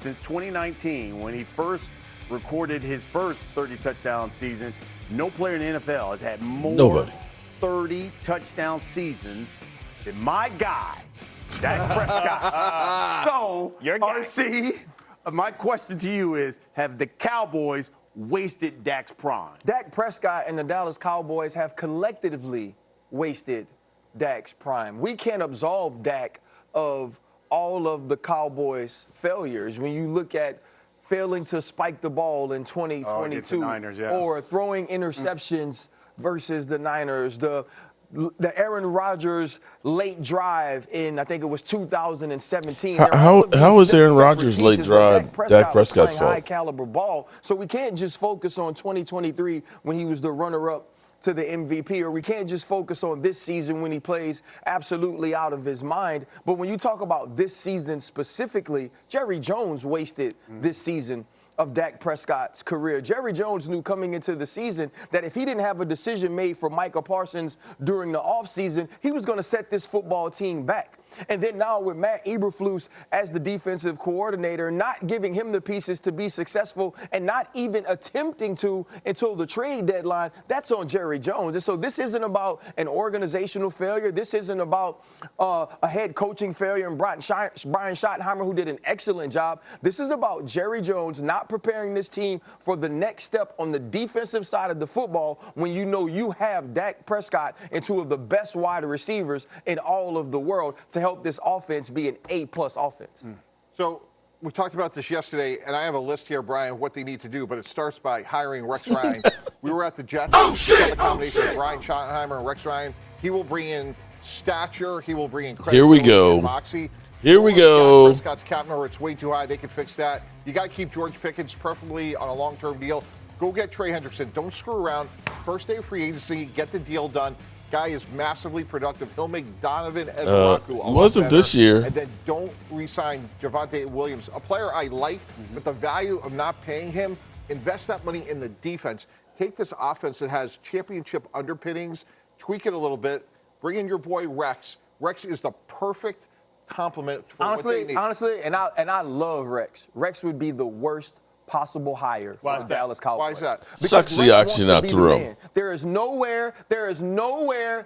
since 2019, when he first recorded his first 30-touchdown season, no player in the NFL has had more 30-touchdown seasons than my guy, Dak Prescott. So, RC, my question to you is, have the Cowboys wasted Dak's prime? Dak Prescott and the Dallas Cowboys have collectively wasted Dak's prime. We can't absolve Dak of all of the Cowboys' failures. When you look at failing to spike the ball in 2022 Niners, yeah. or throwing interceptions versus the Niners, the Aaron Rodgers late drive in, I think it was 2017. How was Aaron Rodgers' late drive Dak Prescott's fault? High caliber ball. So we can't just focus on 2023 when he was the runner-up to the MVP, or we can't just focus on this season when he plays absolutely out of his mind. But when you talk about this season specifically, Jerry Jones wasted this season of Dak Prescott's career. Jerry Jones knew coming into the season that if he didn't have a decision made for Micah Parsons during the offseason, he was going to set this football team back. And then now with Matt Eberflus as the defensive coordinator, not giving him the pieces to be successful and not even attempting to until the trade deadline, that's on Jerry Jones. And so this isn't about an organizational failure. This isn't about a head coaching failure and Brian Schottenheimer, who did an excellent job. This is about Jerry Jones not preparing this team for the next step on the defensive side of the football when you know you have Dak Prescott and two of the best wide receivers in all of the world to help this offense be an A-plus offense. So we talked about this yesterday, and I have a list here, Brian, of what they need to do, but it starts by hiring Rex Ryan. We were at the Jets. The combination of Brian Schottenheimer and Rex Ryan. He will bring in stature. He will bring in credibility and moxie. Here we go. Prescott's cap number, it's way too high. They can fix that. You got to keep George Pickens, preferably on a long-term deal. Go get Trey Hendrickson. Don't screw around. First day of free agency, get the deal done. Guy is massively productive. He'll make Donovan Ezraku a lot better. This year. And then don't re-sign Javonte Williams, a player I like, but the value of not paying him, invest that money in the defense. Take this offense that has championship underpinnings, tweak it a little bit, bring in your boy Rex. Rex is the perfect complement for what they need. Honestly, and I love Rex. Rex would be the worst possible hire for the Dallas Cowboys. Why is that? Sucks the oxygen out the room. There is nowhere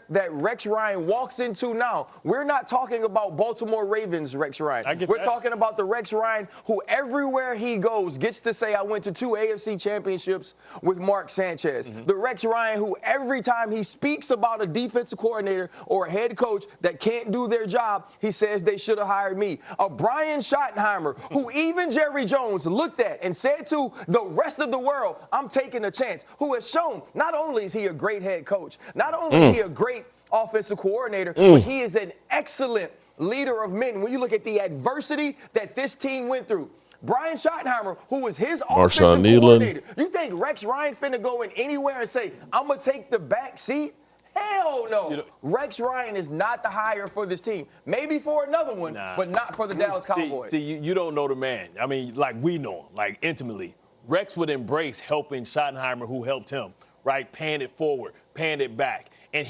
that Rex Ryan walks into now. We're not talking about Baltimore Ravens Rex Ryan. We're talking about the Rex Ryan who everywhere he goes gets to say, I went to 2 AFC championships with Mark Sanchez. The Rex Ryan who every time he speaks about a defensive coordinator or a head coach that can't do their job, he says they should have hired me. A Brian Schottenheimer who even Jerry Jones looked at and said to the rest of the world, I'm taking a chance, who has shown not only is he a great head coach, not only is he a great offensive coordinator, but he is an excellent leader of men. When you look at the adversity that this team went through, Brian Schottenheimer, who was his offensive coordinator, you think Rex Ryan finna go in anywhere and say, I'm going to take the back seat? Hell no. Rex Ryan is not the hire for this team. Maybe for another one, but not for the Dallas Cowboys. See, you don't know the man. I mean, like we know him, like intimately. Rex would embrace helping Schottenheimer, who helped him, right? Paying it forward, paying it back. And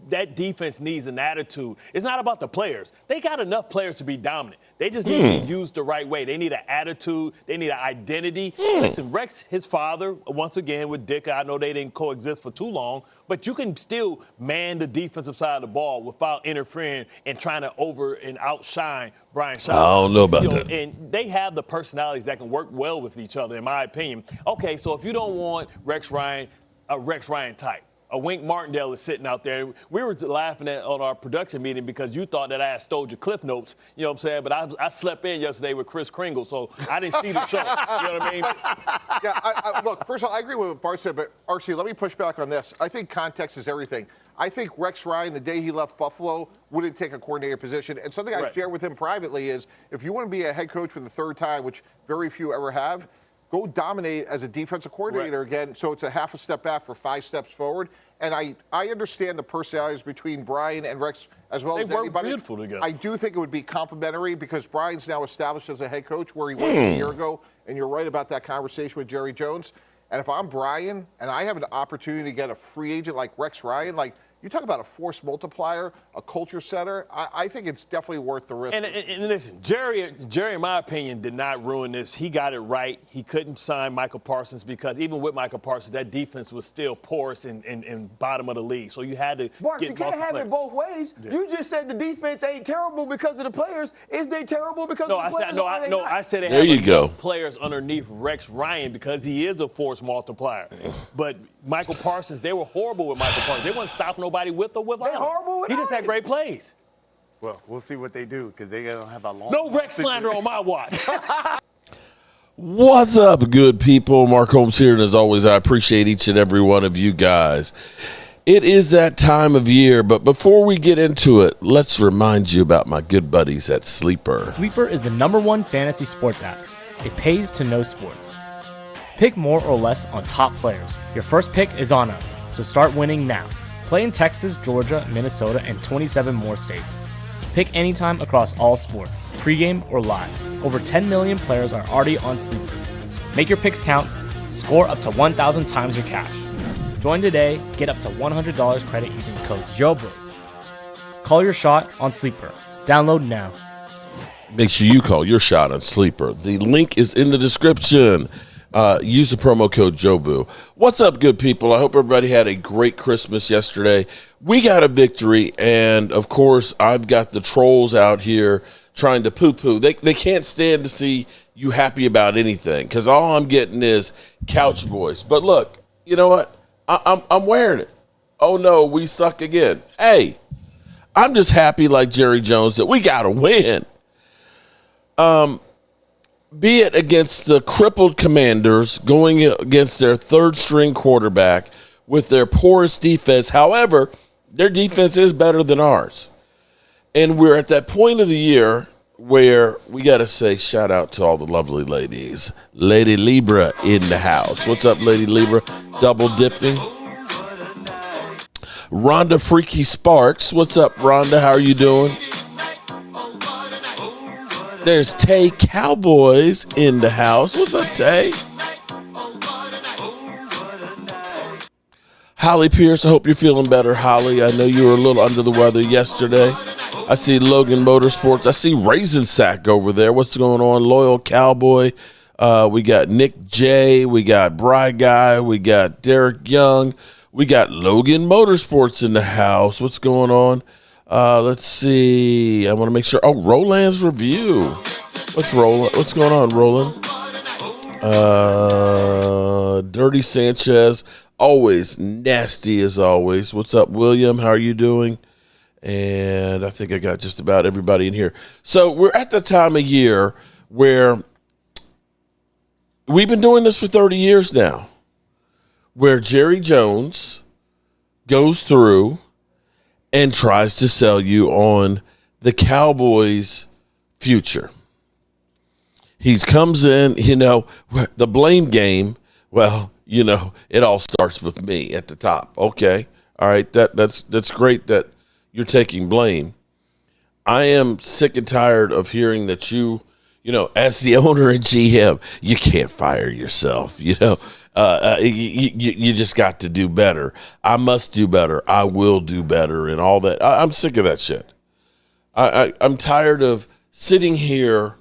that defense needs an attitude. It's not about the players. They got enough players to be dominant. They just need to be used the right way. They need an attitude. They need an identity. Listen, Rex, his father, once again with Dick, I know they didn't coexist for too long, but you can still man the defensive side of the ball without interfering and trying to over and outshine Brian Schottenheimer. I don't know about that. And they have the personalities that can work well with each other, in my opinion. Okay, so if you don't want Rex Ryan, a Rex Ryan type. A Wink Martindale is sitting out there. We were laughing on our production meeting because you thought that I had stole your Cliff Notes, you know what I'm saying? But I slept in yesterday with Chris Kringle, so I didn't see the show. You know what I mean? Yeah, look, first of all, I agree with what Bart said, but RC, let me push back on this. I think context is everything. I think Rex Ryan, the day he left Buffalo, wouldn't take a coordinator position. And something I share with him privately is if you want to be a head coach for the third time, which very few ever have, go dominate as a defensive coordinator again, so it's a half a step back for 5 steps forward. And I understand the personalities between Brian and Rex as well as anybody. They work beautiful together. I do think it would be complementary because Brian's now established as a head coach where he was a year ago, and you're right about that conversation with Jerry Jones. And if I'm Brian and I have an opportunity to get a free agent like Rex Ryan, like You talk about a force multiplier, a culture setter. I think it's definitely worth the risk. And listen, Jerry, in my opinion, did not ruin this. He got it right. He couldn't sign Michael Parsons because even with Michael Parsons, that defense was still porous and bottom of the league. So you had to Mark, get you can't have it both ways. Yeah. You just said the defense ain't terrible because of the players. Is they terrible because of the players? I said there you go. Players underneath Rex Ryan because he is a force multiplier. But Michael Parsons, they were horrible with Michael Parsons. They wouldn't stop nobody with or without. They horrible with He just had great plays. Well, we'll see what they do because they don't have a long. No Rex slander on my watch. What's up, good people? Mark Holmes here, and as always, I appreciate each and every one of you guys. It is that time of year, but before we get into it, let's remind you about my good buddies at Sleeper. Sleeper is the #1 fantasy sports app. It pays to know sports. Pick more or less on top players. Your first pick is on us, so start winning now. Play in Texas, Georgia, Minnesota, and 27 more states. Pick anytime across all sports, pregame or live. Over 10 million players are already on Sleeper. Make your picks count. Score up to 1,000 times your cash. Join today. Get up to $100 credit using code JOBO. Call your shot on Sleeper. Download now. Make sure you call your shot on Sleeper. The link is in the description. Use the promo code JOBU. What's up, good people? I hope everybody had a great Christmas yesterday. We got a victory, and, of course, I've got the trolls out here trying to poo-poo. They can't stand to see you happy about anything because all I'm getting is couch voice. But, look, you know what? I'm wearing it. Oh, no, we suck again. Hey, I'm just happy like Jerry Jones that we got to win. Be it against the crippled Commanders going against their third-string quarterback with their poorest defense. However, their defense is better than ours. And we're at that point of the year where we got to say shout out to all the lovely ladies. Lady Libra in the house. What's up, Lady Libra? Double dipping. Rhonda Freaky Sparks. What's up, Rhonda? How are you doing? There's Tay Cowboys in the house. What's up, Tay? Holly Pierce, I hope you're feeling better, Holly. I know you were a little under the weather yesterday. I see Logan Motorsports. I see Raisin Sack over there. What's going on? Loyal Cowboy. We got Nick J. We got Bry Guy. We got Derek Young. We got Logan Motorsports in the house. What's going on? Let's see. I want to make sure. Oh, Roland's review. What's going on, Roland? Dirty Sanchez. Always nasty as always. What's up, William? How are you doing? And I think I got just about everybody in here. So we're at the time of year where we've been doing this for 30 years now, where Jerry Jones goes through and tries to sell you on the Cowboys' future. He comes in, the blame game, well, it all starts with me at the top. Okay, all right, that's great that you're taking blame. I am sick and tired of hearing that you as the owner and GM, you can't fire yourself, you just got to do better. I must do better. I will do better and all that. I'm sick of that shit. I'm tired of sitting here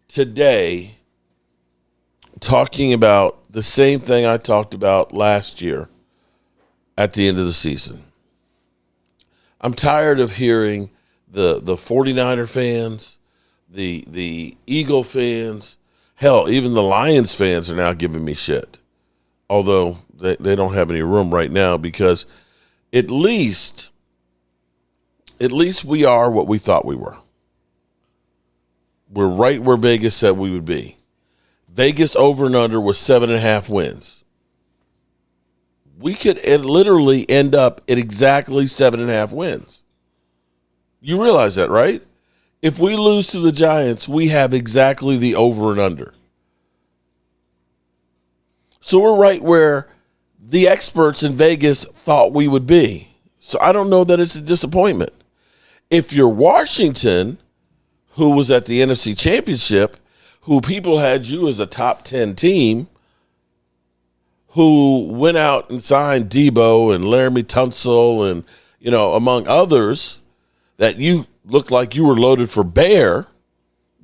today talking about the same thing I talked about last year at the end of the season. I'm tired of hearing the 49er fans, the Eagle fans, hell, even the Lions fans are now giving me shit. Although they don't have any room right now because at least we are what we thought we were. We're right where Vegas said we would be. Vegas over and under was 7.5 wins. We could literally end up at exactly 7.5 wins. You realize that, right? If we lose to the Giants, we have exactly the over and under. So we're right where the experts in Vegas thought we would be. So I don't know that it's a disappointment. If you're Washington, who was at the NFC Championship, who people had you as a top 10 team, who went out and signed Debo and Laramie Tunsil and, among others, that you looked like you were loaded for bear,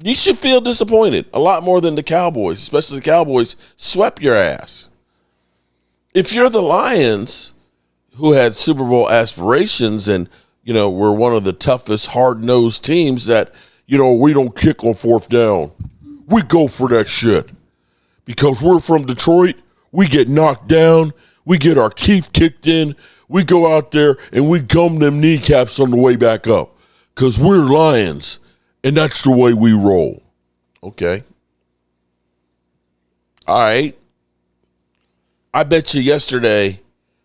you should feel disappointed a lot more than the Cowboys, especially the Cowboys swept your ass. If you're the Lions, who had Super Bowl aspirations and, were one of the toughest, hard-nosed teams that, we don't kick on fourth down. We go for that shit. Because we're from Detroit, we get knocked down, we get our teeth kicked in, we go out there and we gum them kneecaps on the way back up. Because we're Lions, and that's the way we roll. Okay. All right. I bet you yesterday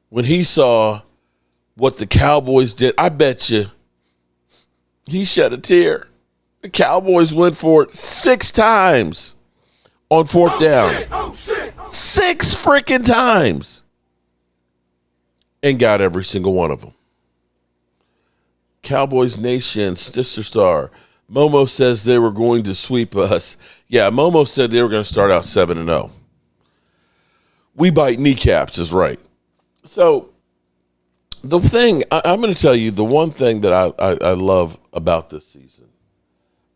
when he saw what the Cowboys did, I bet you he shed a tear. The Cowboys went for it 6 times on fourth down. 6 freaking times. And got every single one of them. Cowboys Nation, Sister Star. Momo says they were going to sweep us. Yeah, Momo said they were going to start out 7-0. We bite kneecaps is right. So the thing, I'm going to tell you the one thing that I love about this season,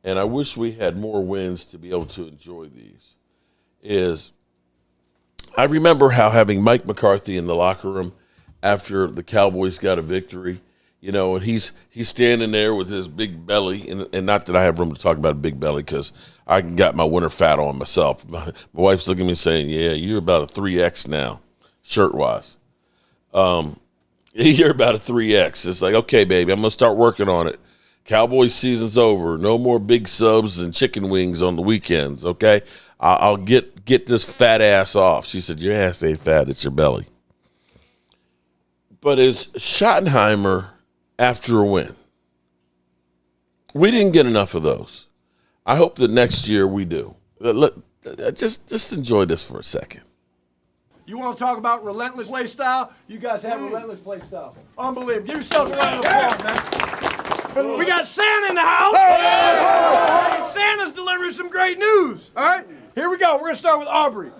and I wish we had more wins to be able to enjoy these, is I remember how having Mike McCarthy in the locker room after the Cowboys got a victory, and he's standing there with his big belly, and not that I have room to talk about a big belly because I got my winter fat on myself. My wife's looking at me saying, yeah, you're about a 3X now, shirt-wise. You're about a 3X. It's like, okay, baby, I'm going to start working on it. Cowboys season's over. No more big subs and chicken wings on the weekends, okay? I'll get this fat ass off. She said, your ass ain't fat, it's your belly. But as Schottenheimer after a win, we didn't get enough of those. I hope that next year we do. Just enjoy this for a second. You want to talk about relentless play style? You guys have relentless play style. Unbelievable. Give yourself a round of applause, man. We got Santa in the house. Hey! Santa's delivering some great news. All right, here we go. We're going to start with Aubrey.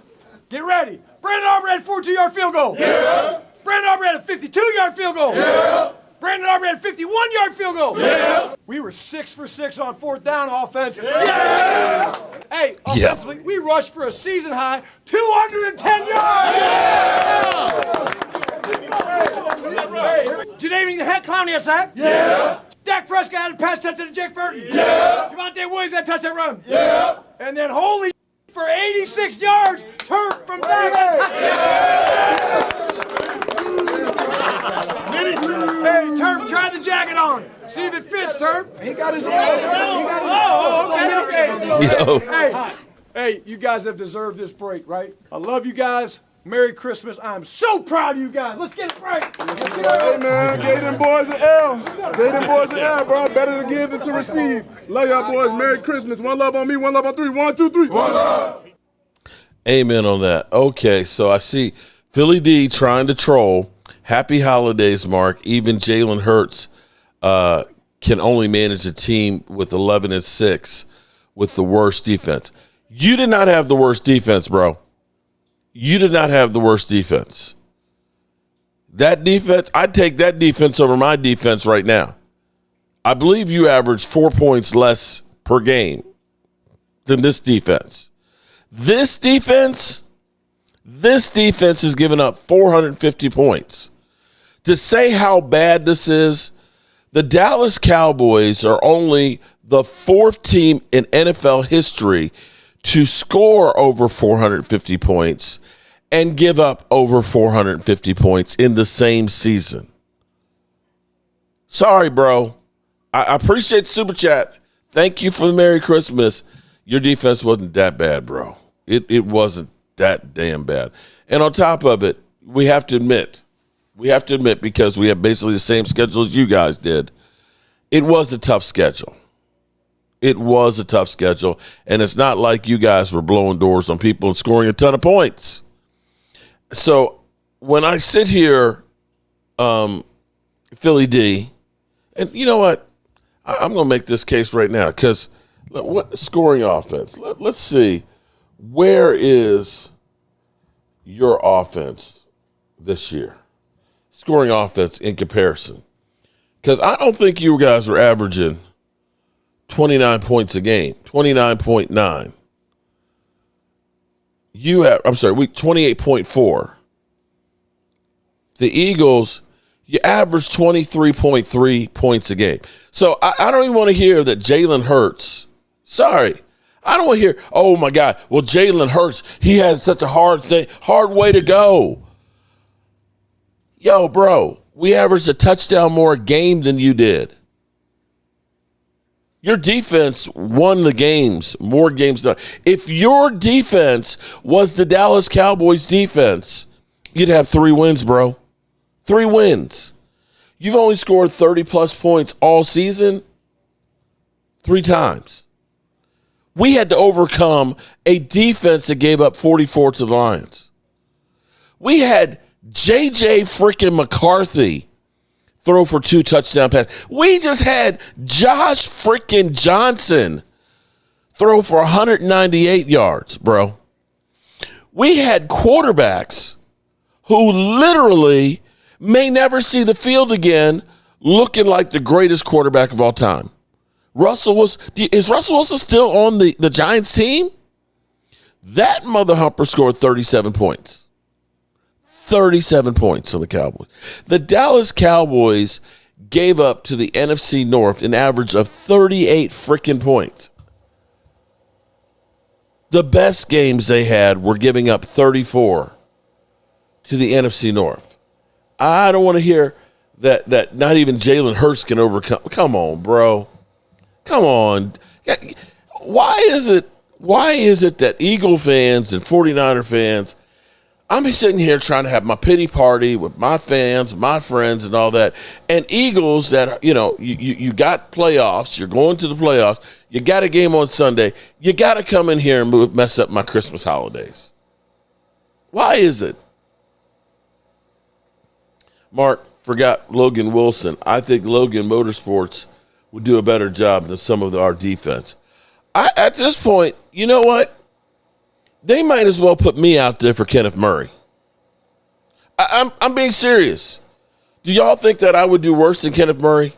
Get ready. Brandon Aubrey had a 42-yard field goal. Yeah. Brandon Aubrey had a 52-yard field goal. Yeah. Brandon Aubrey had a 51-yard field goal. Yeah. We were 6 for 6 on fourth down offense. Yeah. Hey, offensively, we rushed for a season high 210 yards. Hey, Jadavian the head clown had a sack. Yeah. Dak Prescott had a pass touchdown to Jake Burton. Yeah. Javonte Williams had a touchdown run. Yeah. And then holy for 86 yards, Turk from David. Hey, Turp, try the jacket on. See if it fits, Turp. He got his own. Okay. Hey, you guys have deserved this break, right? I love you guys. Merry Christmas. I'm so proud of you guys. Let's get a break. Hey, man, gave them boys an L. Gave them boys an L, bro. Better to give than to receive. Love y'all boys. Merry Christmas. One love on me, one love on 3. 1, 2, 3. One love. Amen on that. Okay, so I see Philly D trying to troll. Happy holidays, Mark. Even Jalen Hurts can only manage a team with 11-6 with the worst defense. You did not have the worst defense, bro. You did not have the worst defense. That defense, I'd take that defense over my defense right now. I believe you averaged 4 points less per game than this defense. This defense has given up 450 points. To say how bad this is, the Dallas Cowboys are only the 4th team in NFL history to score over 450 points and give up over 450 points in the same season. Sorry, bro. I appreciate the super chat. Thank you for the Merry Christmas. Your defense wasn't that bad, bro. It wasn't that damn bad. And on top of it, we have to admit, because we have basically the same schedule as you guys did, it was a tough schedule. It was a tough schedule, and it's not like you guys were blowing doors on people and scoring a ton of points. So when I sit here, Philly D, and you know what? I'm going to make this case right now because what scoring offense? Let's see. Where is your offense this year? Scoring offense in comparison. Because I don't think you guys are averaging 29 points a game, 29.9. We 28.4. The Eagles, you average 23.3 points a game. So I don't even want to hear that Jalen Hurts. Sorry. I don't want to hear, oh, my God, well, Jalen Hurts, he had such a hard way to go. Yo, bro, we averaged a touchdown more a game than you did. Your defense won the games, more games done. If your defense was the Dallas Cowboys defense, you'd have 3 wins, bro. 3 wins. You've only scored 30-plus points all season 3 times. We had to overcome a defense that gave up 44 to the Lions. We had J.J. freaking McCarthy throw for 2 touchdown passes. We just had Josh freaking Johnson throw for 198 yards, bro. We had quarterbacks who literally may never see the field again looking like the greatest quarterback of all time. Is Russell Wilson still on the Giants team? That mother humper scored 37 points. 37 points on the Cowboys. The Dallas Cowboys gave up to the NFC North an average of 38 freaking points. The best games they had were giving up 34 to the NFC North. I don't want to hear that not even Jalen Hurts can overcome. Come on, bro. Come on. Why is it that Eagle fans and 49er fans, I'm sitting here trying to have my pity party with my fans, my friends, and all that, and Eagles that, you got playoffs, you're going to the playoffs, you got a game on Sunday, you got to come in here and mess up my Christmas holidays. Why is it? Mark forgot Logan Wilson. I think Logan Motorsports would do a better job than some of our defense. At this point, you know what? They might as well put me out there for Kenneth Murray. I'm being serious. Do y'all think that I would do worse than Kenneth Murray?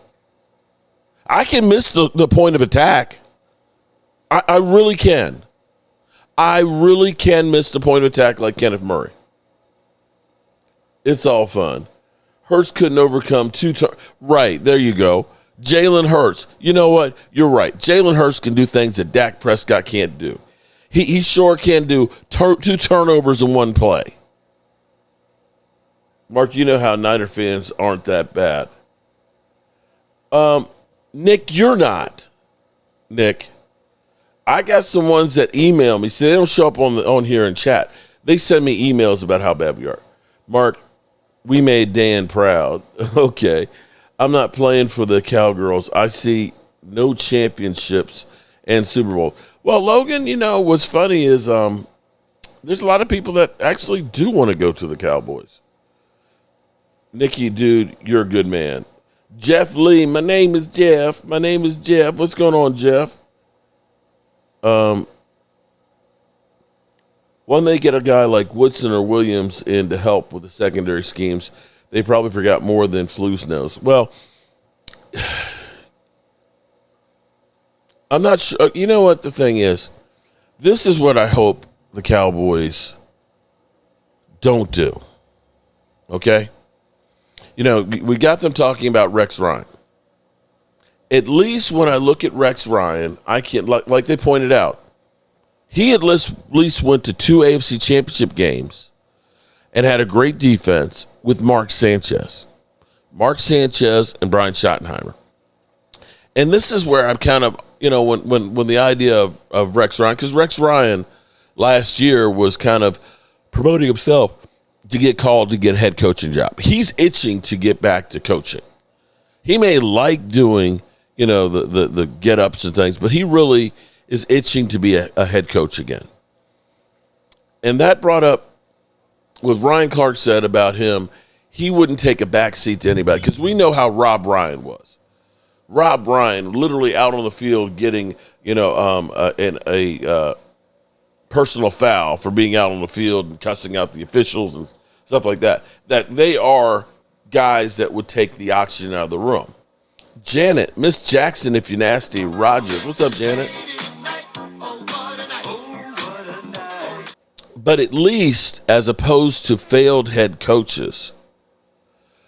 I can miss the point of attack. I really can. I really can miss the point of attack like Kenneth Murray. It's all fun. Hurts couldn't overcome 2 Right, there you go. Jalen Hurts. You know what? You're right. Jalen Hurts can do things that Dak Prescott can't do. He sure can do 2 turnovers in 1 play. Mark, you know how Niner fans aren't that bad. Nick, you're not. Nick, I got some ones that email me. See, they don't show up on here in chat. They send me emails about how bad we are. Mark, we made Dan proud. Okay. I'm not playing for the Cowgirls. I see no championships and Super Bowl. Well, Logan, what's funny is there's a lot of people that actually do want to go to the Cowboys. Nikki, dude, you're a good man. Jeff Lee, my name is Jeff. What's going on, Jeff? When they get a guy like Woodson or Williams in to help with the secondary schemes, they probably forgot more than Flus knows. Well, I'm not sure. You know what the thing is? This is what I hope the Cowboys don't do. Okay? We got them talking about Rex Ryan. At least when I look at Rex Ryan, I can't, like they pointed out, he at least went to 2 AFC championship games and had a great defense with Mark Sanchez and Brian Schottenheimer. And this is where I'm kind of, when the idea of Rex Ryan, because Rex Ryan last year was kind of promoting himself to get called to get a head coaching job. He's itching to get back to coaching. He may like doing, the get-ups and things, but he really is itching to be a head coach again. And that brought up what Ryan Clark said about him. He wouldn't take a backseat to anybody because we know how Rob Ryan was. Rob Ryan literally out on the field getting, a personal foul for being out on the field and cussing out the officials and stuff like that, that they are guys that would take the oxygen out of the room. Janet, Miss Jackson, if you're nasty, Rogers. What's up, Janet? But at least, as opposed to failed head coaches,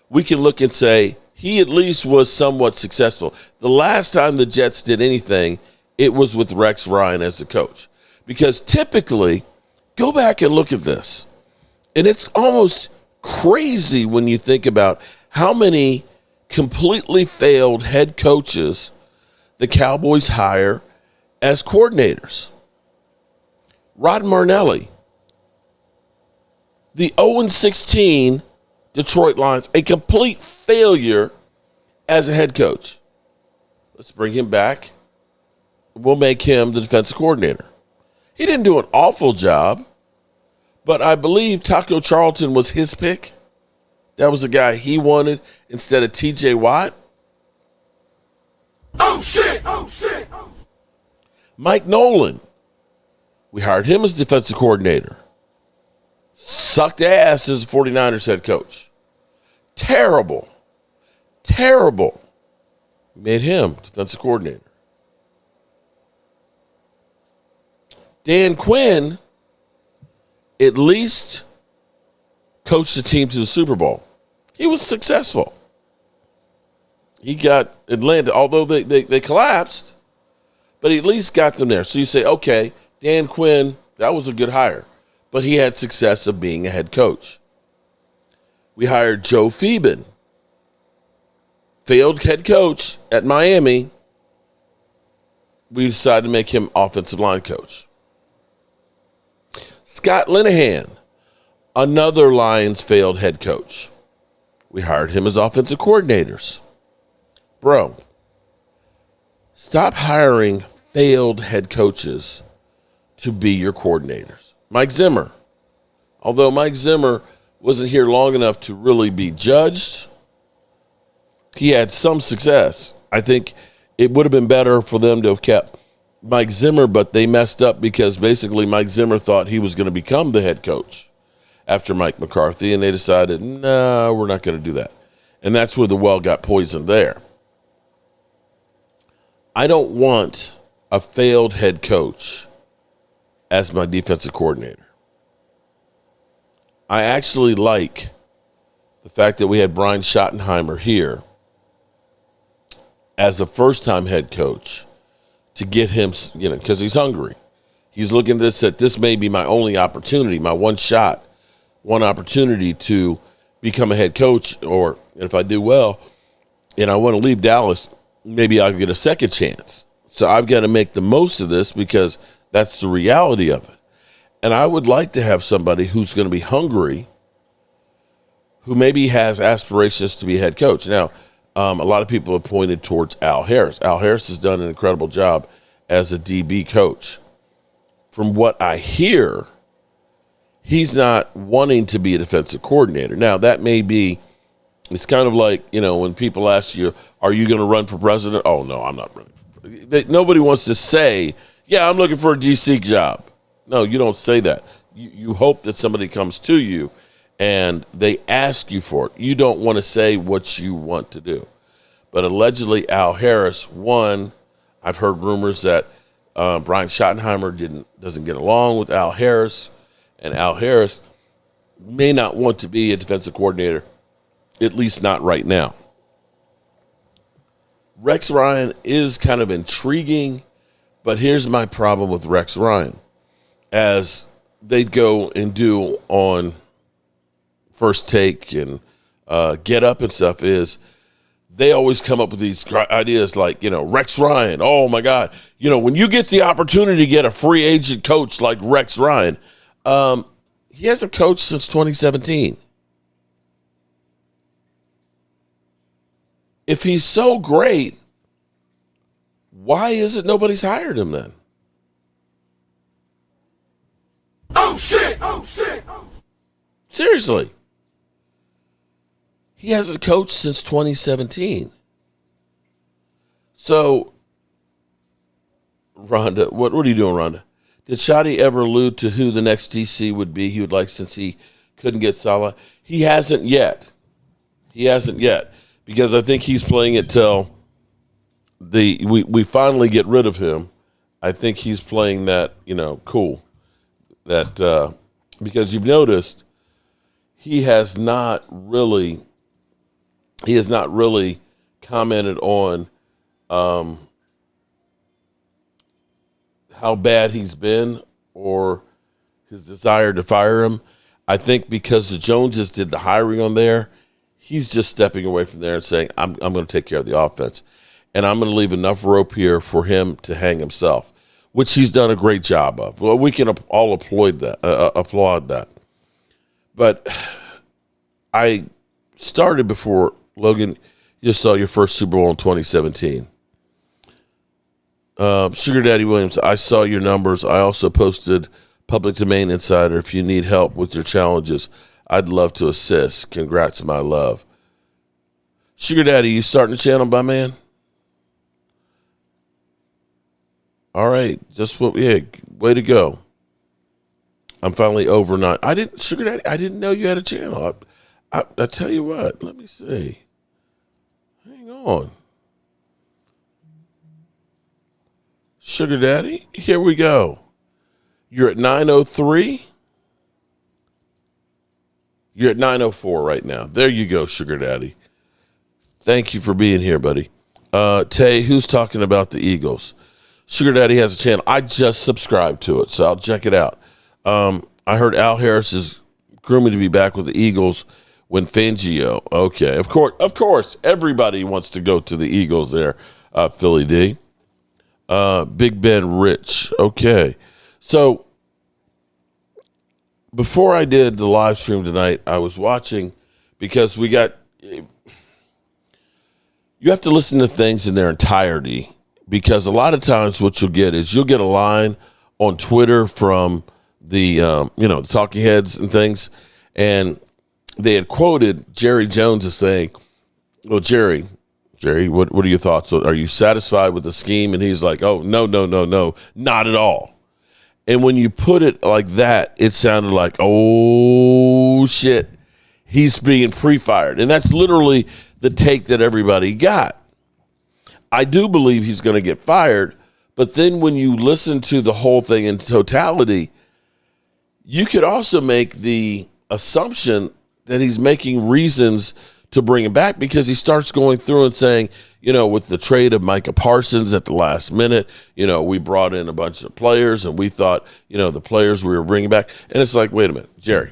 we can look and say he at least was somewhat successful. The last time the Jets did anything, it was with Rex Ryan as the coach. Because typically, go back and look at this, and it's almost crazy when you think about how many completely failed head coaches the Cowboys hire as coordinators. Rod Marnelli, the 0-16 Detroit Lions, a complete failure as a head coach. Let's bring him back. We'll make him the defensive coordinator. He didn't do an awful job, but I believe Taco Charlton was his pick. That was the guy he wanted instead of T.J. Watt. Oh, shit! Oh, shit! Mike Nolan, we hired him as defensive coordinator. Sucked ass as the 49ers head coach. Terrible. Terrible. We made him defensive coordinator. Dan Quinn at least coached the team to the Super Bowl. He was successful. He got Atlanta, although they collapsed, but he at least got them there. So you say, okay, Dan Quinn, that was a good hire, but he had success of being a head coach. We hired Joe Phoeben, failed head coach at Miami. We decided to make him offensive line coach. Scott Linehan, another Lions failed head coach. We hired him as offensive coordinators. Bro, stop hiring failed head coaches to be your coordinators. Mike Zimmer, although Mike Zimmer wasn't here long enough to really be judged, he had some success. I think it would have been better for them to have kept Mike Zimmer, but they messed up because basically Mike Zimmer thought he was going to become the head coach after Mike McCarthy, and they decided, no, we're not going to do that. And that's where the well got poisoned there. I don't want a failed head coach as my defensive coordinator. I actually like the fact that we had Brian Schottenheimer here as a first-time head coach to get him, because he's hungry. He's looking at this, that this may be my only opportunity, my one shot, one opportunity to become a head coach, or if I do well and I want to leave Dallas, maybe I'll get a second chance. So I've got to make the most of this because that's the reality of it. And I would like to have somebody who's going to be hungry, who maybe has aspirations to be a head coach. Now, a lot of people have pointed towards Al Harris. Al Harris has done an incredible job as a DB coach. From what I hear, he's not wanting to be a defensive coordinator. Now, that may be, it's kind of like, when people ask you, are you going to run for president? Oh, no, I'm not running for president. Nobody wants to say, yeah, I'm looking for a DC job. No, you don't say that. You hope that somebody comes to you and they ask you for it. You don't want to say what you want to do. But allegedly, Al Harris, I've heard rumors that Brian Schottenheimer doesn't get along with Al Harris, and Al Harris may not want to be a defensive coordinator, at least not right now. Rex Ryan is kind of intriguing, but here's my problem with Rex Ryan. As they'd go and do on First Take and Get Up and stuff, is they always come up with these ideas like, Rex Ryan, oh my God. When you get the opportunity to get a free agent coach like Rex Ryan, he hasn't coached since 2017. If he's so great, why is it nobody's hired him then? Oh, shit! Oh, shit! Seriously. He hasn't coached since 2017. So, Rhonda, what are you doing, Rhonda? Did Shotty ever allude to who the next DC would be he would like since he couldn't get Salah? He hasn't yet. Because I think he's playing it till we finally get rid of him, I think he's playing that, cool. That because you've noticed he has not really commented on how bad he's been or his desire to fire him. I think because the Joneses did the hiring on there, he's just stepping away from there and saying, I'm going to take care of the offense. And I'm going to leave enough rope here for him to hang himself, which he's done a great job of. Well, we can all applaud that. But I started before, Logan, you saw your first Super Bowl in 2017. Sugar Daddy Williams, I saw your numbers. I also posted Public Domain Insider. If you need help with your challenges, I'd love to assist. Congrats, my love. Sugar Daddy, you starting the channel, my man? All right, way to go. I'm finally over Sugar Daddy, I didn't know you had a channel. I tell you what, let me see. Hang on. Sugar Daddy, here we go. You're at 903. You're at 904 right now. There you go, Sugar Daddy. Thank you for being here, buddy. Tay, who's talking about the Eagles? Sugar Daddy has a channel. I just subscribed to it, so I'll check it out. I heard Al Harris is grooming to be back with the Eagles when Fangio. Okay, of course, everybody wants to go to the Eagles there, Philly D. Big Ben Rich. Okay, so before I did the live stream tonight, I was watching because you have to listen to things in their entirety. Because a lot of times what you'll get a line on Twitter from the the talking heads and things, and they had quoted Jerry Jones as saying, "Well, Jerry, what are your thoughts? Are you satisfied with the scheme?" And he's like, "Oh, no, not at all." And when you put it like that, it sounded like, "Oh shit, he's being pre-fired," and that's literally the take that everybody got. I do believe he's going to get fired, but then when you listen to the whole thing in totality, you could also make the assumption that he's making reasons to bring him back because he starts going through and saying, with the trade of Micah Parsons at the last minute, we brought in a bunch of players and we thought, the players we were bringing back. And it's like, wait a minute, Jerry,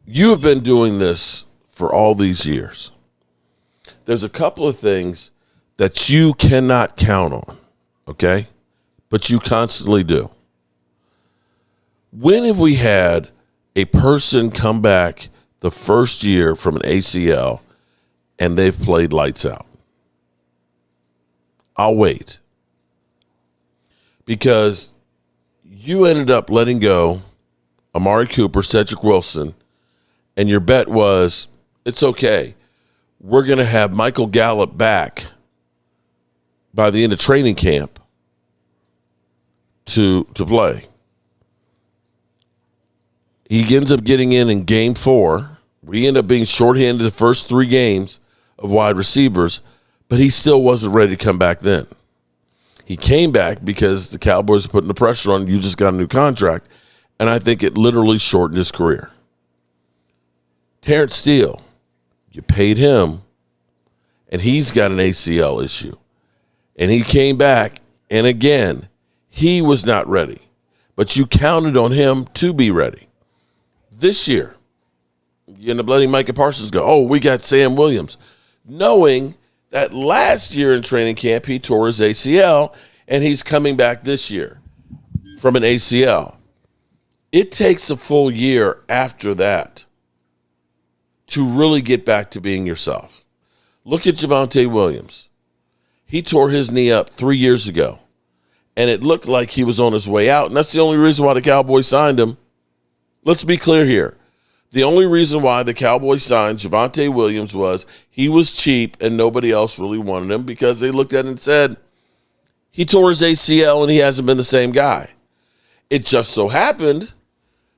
you have been doing this for all these years. There's a couple of things that you cannot count on, okay? But you constantly do. When have we had a person come back the first year from an ACL and they've played lights out? I'll wait. Because you ended up letting go Amari Cooper, Cedric Wilson, and your bet was, it's okay. We're going to have Michael Gallup back by the end of training camp to play. He ends up getting in game 4. We end up being shorthanded the first 3 games of wide receivers, but he still wasn't ready to come back then. He came back because the Cowboys are putting the pressure on, you just got a new contract, and I think it literally shortened his career. Terrence Steele, you paid him, and he's got an ACL issue. And he came back, and again, he was not ready. But you counted on him to be ready. This year, you end up letting Micah Parsons go, oh, we got Sam Williams, knowing that last year in training camp he tore his ACL, and he's coming back this year from an ACL. It takes a full year after that to really get back to being yourself. Look at Javonte Williams. He tore his knee up 3 years ago, and it looked like he was on his way out, and that's the only reason why the Cowboys signed him. Let's be clear here. The only reason why the Cowboys signed Javonte Williams was he was cheap and nobody else really wanted him because they looked at it and said, he tore his ACL and he hasn't been the same guy. It just so happened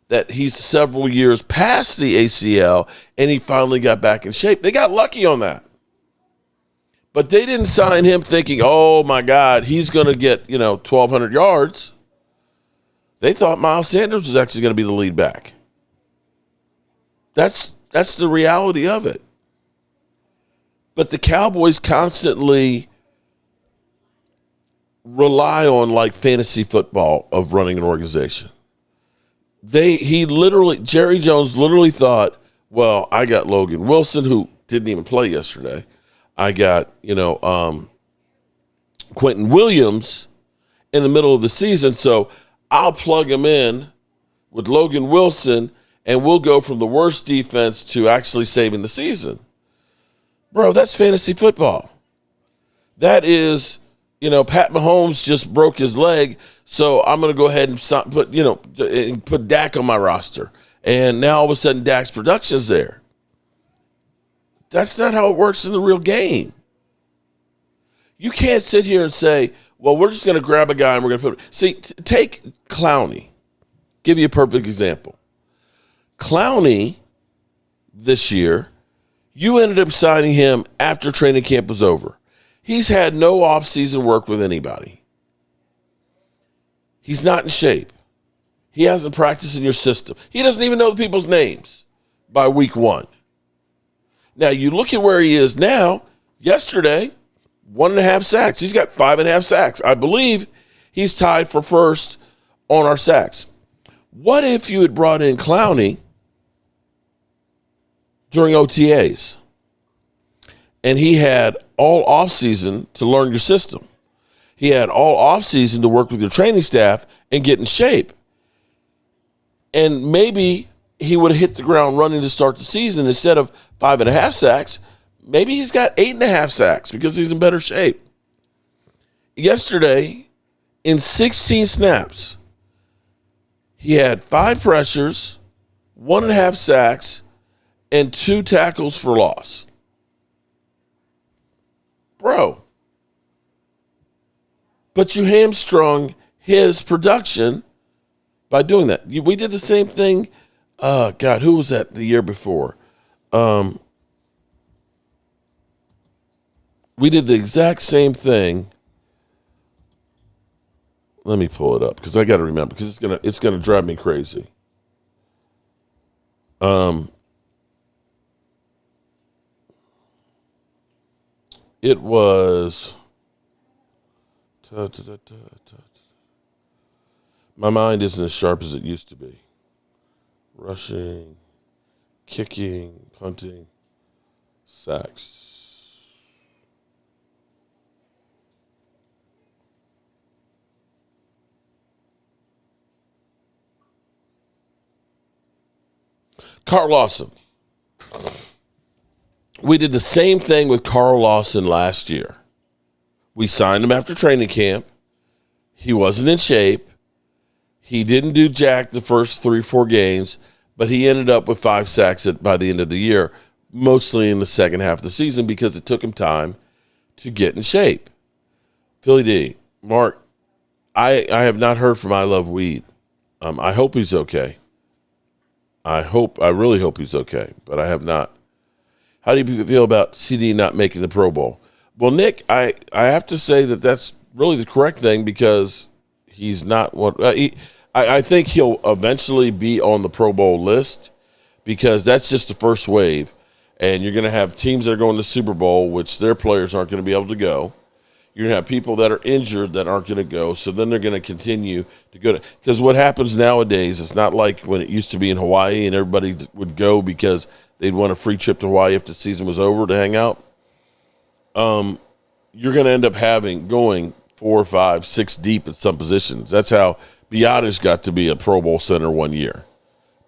that he's several years past the ACL and he finally got back in shape. They got lucky on that. But they didn't sign him thinking, oh, my God, he's going to get, 1,200 yards. They thought Miles Sanders was actually going to be the lead back. That's the reality of it. But the Cowboys constantly rely on, like, fantasy football of running an organization. Jerry Jones literally thought, well, I got Logan Wilson, who didn't even play yesterday. I got, Quentin Williams in the middle of the season, so I'll plug him in with Logan Wilson, and we'll go from the worst defense to actually saving the season. Bro, that's fantasy football. That is, Pat Mahomes just broke his leg, so I'm going to go ahead and put Dak on my roster. And now all of a sudden Dak's production's there. That's not how it works in the real game. You can't sit here and say, well, we're just going to grab a guy and we're going to put – see, take Clowney. Give you a perfect example. Clowney this year, you ended up signing him after training camp was over. He's had no off-season work with anybody. He's not in shape. He hasn't practiced in your system. He doesn't even know the people's names by week 1. Now, you look at where he is now. Yesterday, 1.5 sacks. He's got 5.5 sacks. I believe he's tied for first on our sacks. What if you had brought in Clowney during OTAs and he had all offseason to learn your system? He had all offseason to work with your training staff and get in shape. And maybe he would have hit the ground running to start the season instead of 5.5 sacks. Maybe he's got 8.5 sacks because he's in better shape. Yesterday, in 16 snaps, he had 5 pressures, 1.5 sacks, and 2 tackles for loss. Bro. But you hamstrung his production by doing that. We did the same thing. God, who was that the year before? We did the exact same thing. Let me pull it up because I got to remember because it's gonna drive me crazy. It was. My mind isn't as sharp as it used to be. Rushing, kicking, punting, sacks. Carl Lawson. We did the same thing with Carl Lawson last year. We signed him after training camp. He wasn't in shape. He didn't do jack the first 3-4 games, but he ended up with 5 sacks by the end of the year, mostly in the second half of the season because it took him time to get in shape. Philly D, Mark, I have not heard from I Love Weed. I hope he's okay. I really hope he's okay, but I have not. How do you feel about CD not making the Pro Bowl? Well, Nick, I have to say that that's really the correct thing because he's not one. I think he'll eventually be on the Pro Bowl list because that's just the first wave, and you're going to have teams that are going to the Super Bowl, which their players aren't going to be able to go. You're going to have people that are injured that aren't going to go, so then they're going to continue to go. Because what happens nowadays, it's not like when it used to be in Hawaii and everybody would go because they'd want a free trip to Hawaii if the season was over to hang out. You're going to end up going 4, 5, 6 deep at some positions. That's how Biotish got to be a Pro Bowl center one year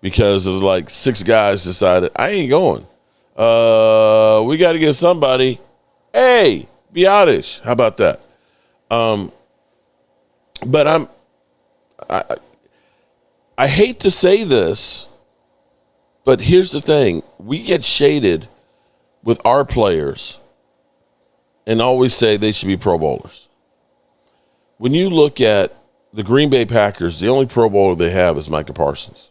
because it was like 6 guys decided, I ain't going. We got to get somebody. Hey, Biotish, how about that? But I hate to say this, but here's the thing. We get shaded with our players and always say they should be Pro Bowlers. When you look at the Green Bay Packers, the only Pro Bowler they have is Micah Parsons.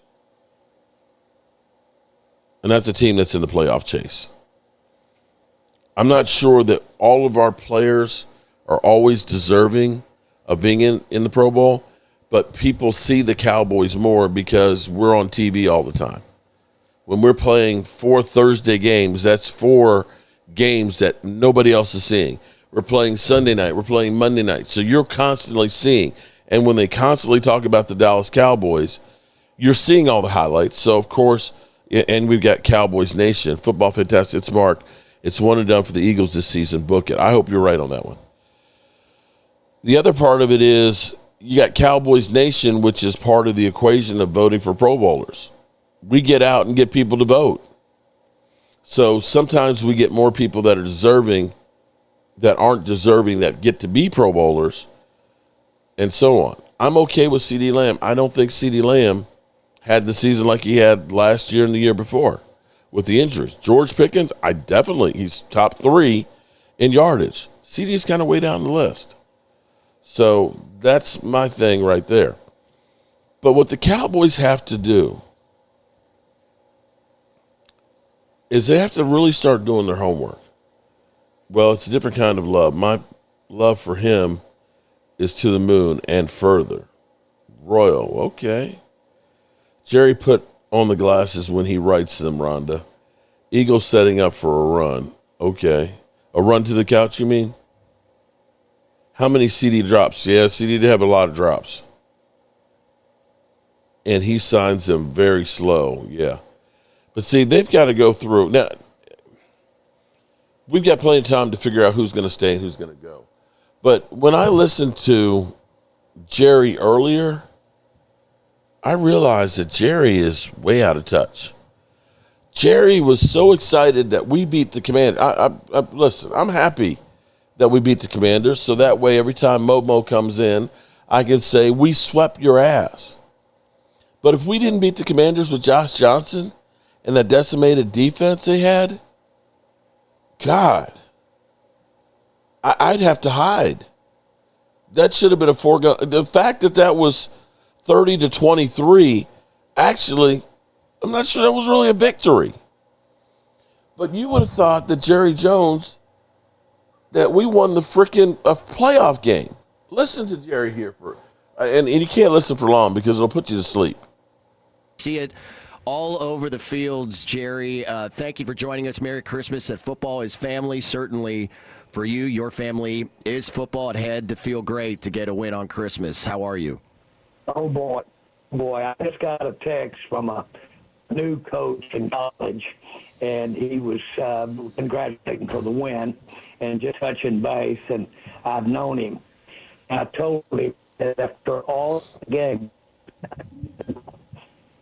And that's a team that's in the playoff chase. I'm not sure that all of our players are always deserving of being in the Pro Bowl, but people see the Cowboys more because we're on TV all the time. When we're playing 4 Thursday games, that's 4 games that nobody else is seeing. We're playing Sunday night. We're playing Monday night. So you're constantly seeing. And when they constantly talk about the Dallas Cowboys, you're seeing all the highlights. So, of course, and we've got Cowboys Nation. Football Fantastic. It's Mark. It's one and done for the Eagles this season. Book it. I hope you're right on that one. The other part of it is you got Cowboys Nation, which is part of the equation of voting for Pro Bowlers. We get out and get people to vote. So sometimes we get more people that are deserving that aren't deserving that get to be Pro Bowlers and so on. I'm okay with CeeDee Lamb. I don't think CeeDee Lamb had the season like he had last year and the year before with the injuries. George Pickens, he's top 3 in yardage. CeeDee's kind of way down the list. So that's my thing right there. But what the Cowboys have to do is they have to really start doing their homework. Well, it's a different kind of love. My love for him is to the moon and further. Royal, okay. Jerry put on the glasses when he writes them, Rhonda. Eagles setting up for a run. Okay. A run to the couch, you mean? How many CD drops? Yeah, CD did have a lot of drops. And he signs them very slow, yeah. But see, they've got to go through. Now, we've got plenty of time to figure out who's going to stay and who's going to go. But when I listened to Jerry earlier, I realized that Jerry is way out of touch. Jerry was so excited that we beat the Commanders. Listen, I'm happy that we beat the Commanders, so that way every time Momo comes in, I can say, we swept your ass. But if we didn't beat the Commanders with Josh Johnson and that decimated defense they had, God, I'd have to hide. That should have been a foregone. The fact that was 30-23, actually, I'm not sure that was really a victory. But you would have thought that Jerry Jones, that we won the freaking playoff game. Listen to Jerry here and you can't listen for long because it'll put you to sleep. See it all over the fields, Jerry. Thank you for joining us. Merry Christmas. That football is family. Certainly for you, your family is football. It had to feel great to get a win on Christmas. How are you? Oh, boy. I just got a text from a new coach in college, and he was congratulating for the win and just touching base, and I've known him. I told him that after all the game,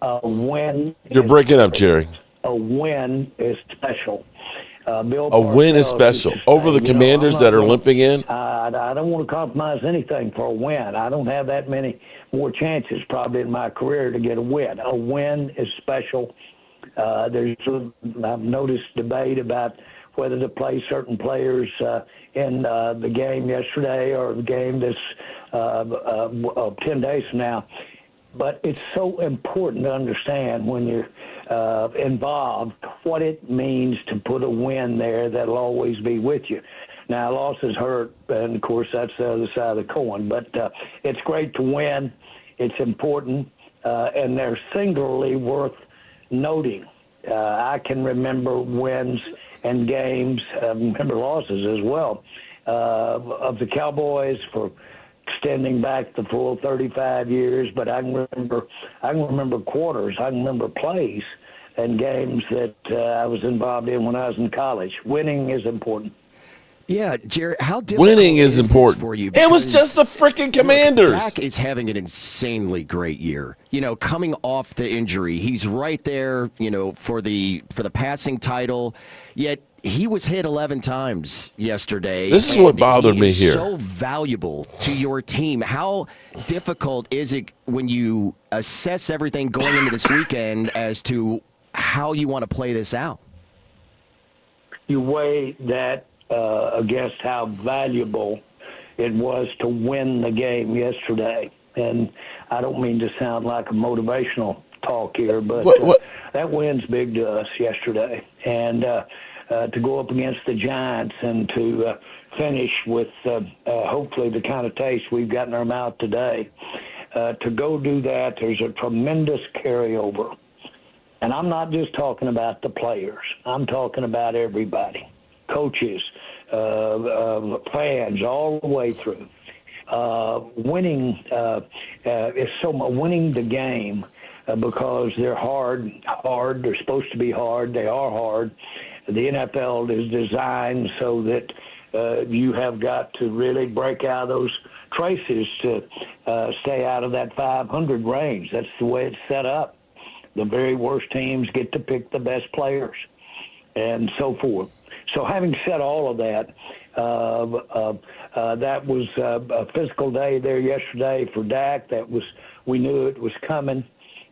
a win. You're breaking up, Jerry. A win is special. A win is special. Over the Commanders that are limping in? I don't want to compromise anything for a win. I don't have that many more chances probably in my career to get a win. A win is special. I've noticed debate about whether to play certain players in the game yesterday or the game this 10 days from now. But it's so important to understand when you're involved what it means to put a win there that'll always be with you. Now, losses hurt, and, of course, that's the other side of the coin. But it's great to win. It's important, and they're singularly worth noting. I can remember wins and games, remember losses as well, of the Cowboys for extending back the full 35 years, but I can remember quarters, I can remember plays and games that I was involved in when I was in college. Winning is important. Yeah, Jerry, how difficult winning is important for you? It was just the freaking Commanders. Look, Dak is having an insanely great year. Coming off the injury, he's right there, for the passing title. Yet he was hit 11 times yesterday. This is what bothered me here. So valuable to your team. How difficult is it when you assess everything going into this weekend as to how you want to play this out? You weigh that against how valuable it was to win the game yesterday. And I don't mean to sound like a motivational talk here, but that win's big to us yesterday. And to go up against the Giants and to finish with hopefully the kind of taste we've got in our mouth today. To go do that, there's a tremendous carryover. And I'm not just talking about the players. I'm talking about everybody, coaches, fans, all the way through. Winning is winning the game because they're hard. They're supposed to be hard. They are hard. The NFL is designed so that you have got to really break out those traces to stay out of that 500 range. That's the way it's set up. The very worst teams get to pick the best players and so forth. So having said all of that, that was a physical day there yesterday for Dak. We knew it was coming.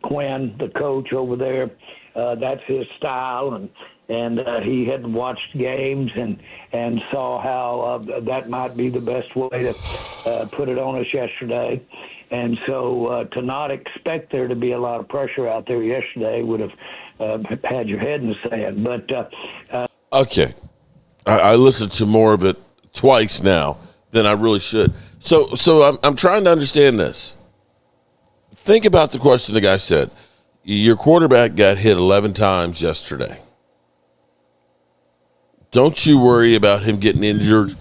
Quinn, the coach over there, that's his style, and he had watched games and saw how that might be the best way to put it on us yesterday. And so to not expect there to be a lot of pressure out there yesterday would have had your head in the sand. But okay, I listened to more of it twice now than I really should. So I'm trying to understand this. Think about the question the guy said. Your quarterback got hit 11 times yesterday. Don't you worry about him getting injured.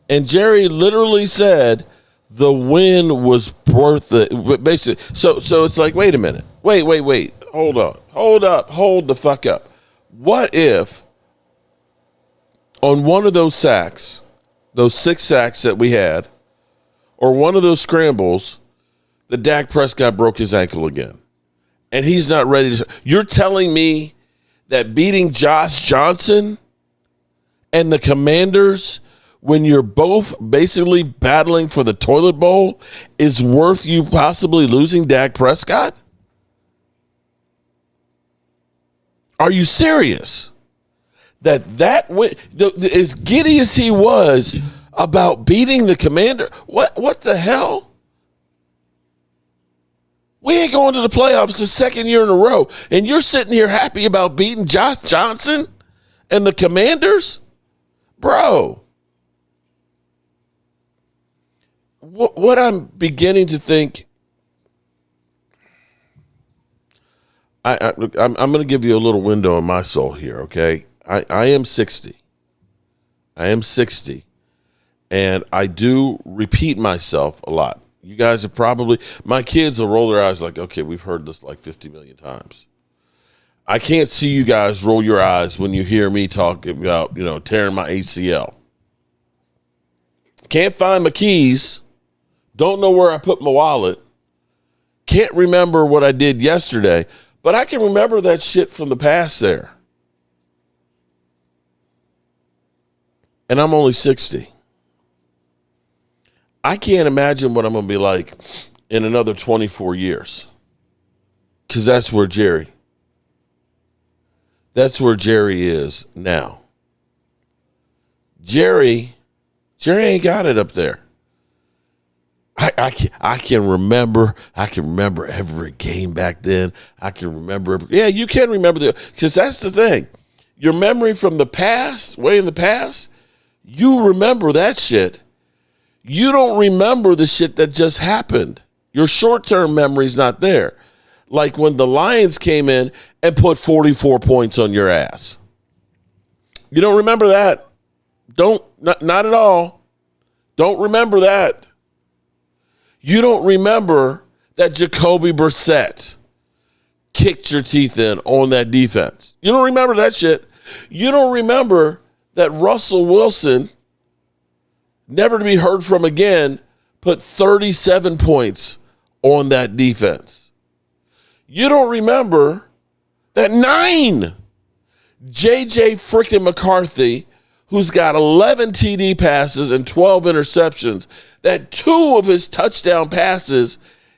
And Jerry literally said the win was worth it. Basically, so it's like, wait a minute. Wait. Hold on. Hold up. Hold the fuck up. What if on one of those sacks, those 6 sacks that we had, or one of those scrambles, the Dak Prescott broke his ankle again, and he's not ready to. You're telling me that beating Josh Johnson and the Commanders, when you're both basically battling for the toilet bowl, is worth you possibly losing Dak Prescott? Are you serious? That win, as giddy as he was about beating the Commander, what the hell? We ain't going to the playoffs the second year in a row, and you're sitting here happy about beating Josh Johnson and the Commanders? Bro. What I'm beginning to think, I'm going to give you a little window in my soul here, okay? I am 60. I am 60, and I do repeat myself a lot. You guys have probably, my kids will roll their eyes like, okay, we've heard this like 50 million times. I can't see you guys roll your eyes when you hear me talk about, tearing my ACL. Can't find my keys. Don't know where I put my wallet. Can't remember what I did yesterday, but I can remember that shit from the past there. And I'm only 60. I can't imagine what I'm going to be like in another 24 years. Because that's where Jerry is now. Jerry ain't got it up there. I can remember every game back then. I can remember you can remember because that's the thing. Your memory from the past, way in the past, you remember that shit. You don't remember the shit that just happened. Your short-term memory's not there. Like when the Lions came in and put 44 points on your ass. You don't remember that. Not at all. Don't remember that. You don't remember that Jacoby Brissett kicked your teeth in on that defense. You don't remember that shit. You don't remember that Russell Wilson, never to be heard from again, put 37 points on that defense. You don't remember that 9 J.J. freaking McCarthy, who's got 11 TD passes and 12 interceptions, that 2 of his touchdown passes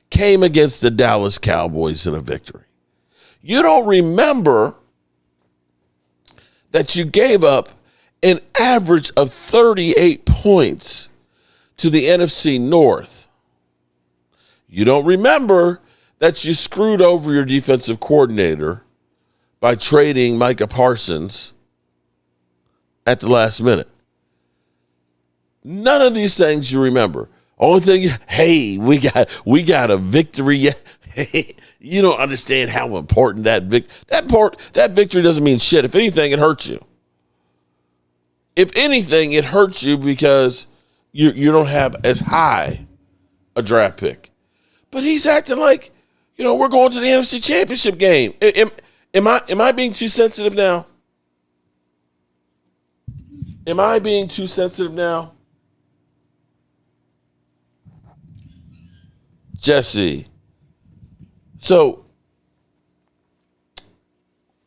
came against the Dallas Cowboys in a victory. You don't remember that you gave up an average of 38 points to the NFC North. You don't remember that you screwed over your defensive coordinator by trading Micah Parsons at the last minute. None of these things you remember. Only thing, hey, we got a victory. You don't understand how important that victory doesn't mean shit. If anything, it hurts you. If anything, it hurts you because you don't have as high a draft pick. But he's acting like, we're going to the NFC Championship game. Am I being too sensitive now? Am I being too sensitive now? Jesse. So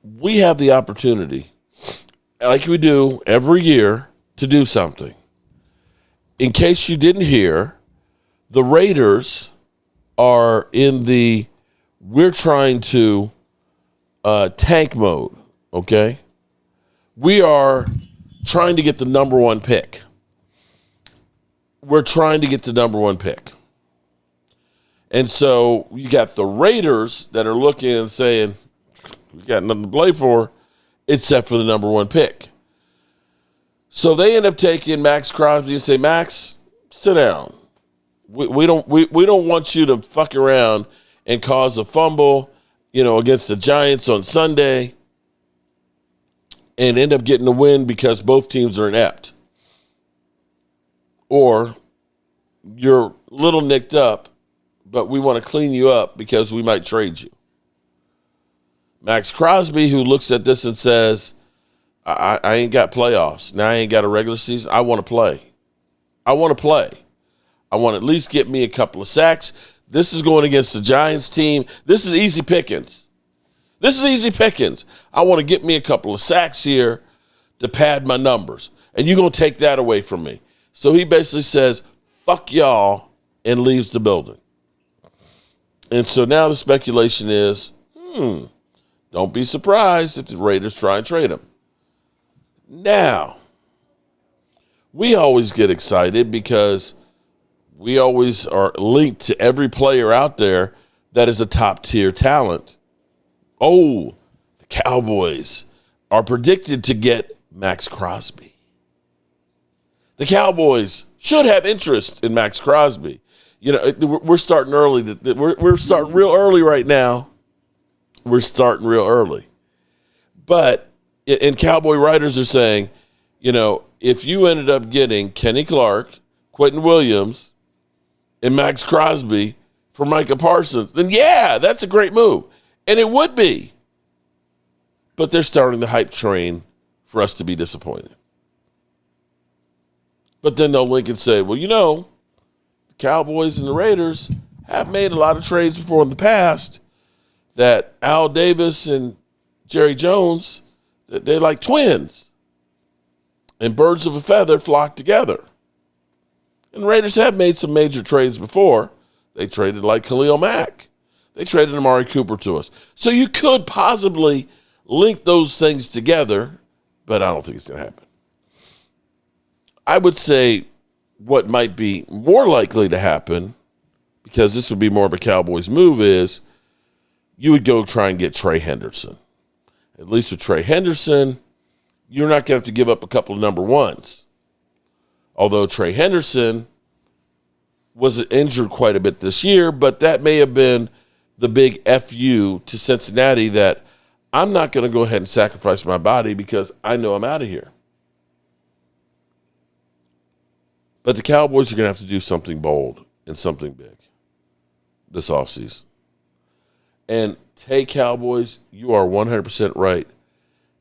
we have the opportunity, like we do every year, to do something. In case you didn't hear, the Raiders are in the we're trying to tank mode, okay? We are trying to get the number one pick. We're trying to get the number one pick. And so you got the Raiders that are looking and saying, we got nothing to play for except for the number one pick. So they end up taking Max Crosby and say, Max, sit down. We don't want you to fuck around and cause a fumble, against the Giants on Sunday and end up getting the win because both teams are inept. Or you're a little nicked up, but we want to clean you up because we might trade you. Max Crosby, who looks at this and says, I ain't got playoffs. Now I ain't got a regular season. I want to play. I want to play. I want to at least get me a couple of sacks. This is going against the Giants team. This is easy pickings. I want to get me a couple of sacks here to pad my numbers. And you're going to take that away from me. So he basically says, fuck y'all, and leaves the building. And so now the speculation is, don't be surprised if the Raiders try and trade him. Now, we always get excited because we always are linked to every player out there that is a top-tier talent. Oh, the Cowboys are predicted to get Max Crosby. The Cowboys should have interest in Max Crosby. We're starting early. We're starting real early right now. We're starting real early. But and Cowboy writers are saying, if you ended up getting Kenny Clark, Quentin Williams, and Max Crosby for Micah Parsons, then yeah, that's a great move. And it would be. But they're starting the hype train for us to be disappointed. But then they'll link and say, well, the Cowboys and the Raiders have made a lot of trades before in the past that Al Davis and Jerry Jones, they're like twins. And birds of a feather flock together. And the Raiders have made some major trades before. They traded like Khalil Mack. They traded Amari Cooper to us. So you could possibly link those things together, but I don't think it's going to happen. I would say what might be more likely to happen, because this would be more of a Cowboys move, is you would go try and get Trey Henderson. At least with Trey Henderson, you're not going to have to give up a couple of number ones. Although Trey Henderson was injured quite a bit this year, but that may have been the big FU to Cincinnati that I'm not going to go ahead and sacrifice my body because I know I'm out of here. But the Cowboys are going to have to do something bold and something big this offseason. And hey, Cowboys, you are 100% right.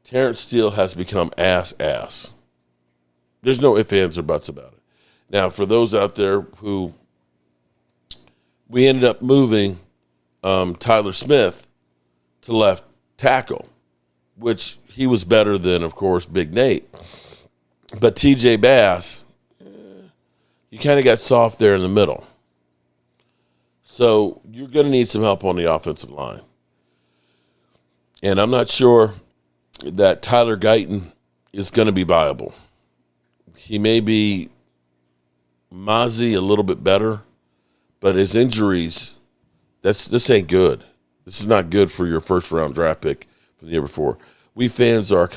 Terrence Steele has become ass. There's no ifs, ands, or buts about it. Now, for those out there who we ended up moving Tyler Smith to left tackle, which he was better than, of course, Big Nate. But TJ Bass, you kind of got soft there in the middle. So you're going to need some help on the offensive line. And I'm not sure that Tyler Guyton is going to be viable. He may be Mozzie a little bit better, but his injuries, this ain't good. This is not good for your first-round draft pick from the year before. We fans are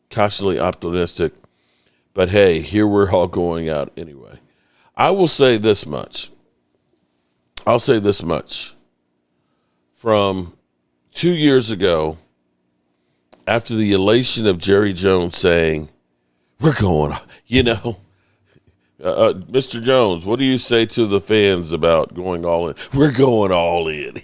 cautiously optimistic. But, hey, here we're all going out anyway. I will say this much. From 2 years ago, after the elation of Jerry Jones saying, we're going, Mr. Jones, what do you say to the fans about going all in? We're going all in.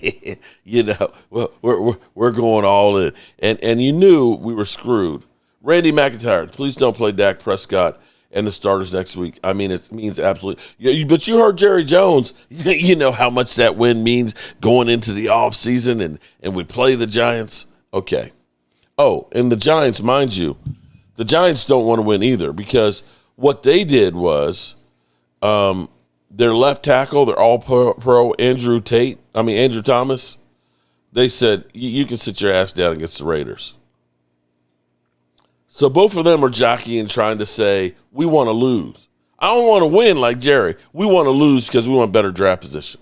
We're going all in. And you knew we were screwed. Randy McIntyre, please don't play Dak Prescott and the starters next week. I mean, it means absolutely. But you heard Jerry Jones. You know how much that win means going into the offseason and we play the Giants. Okay. Oh, and the Giants, mind you, the Giants don't want to win either because what they did was their left tackle, their all-pro Andrew Thomas, they said, you can sit your ass down against the Raiders. So both of them are jockeying, trying to say, we want to lose. I don't want to win like Jerry. We want to lose because we want better draft position.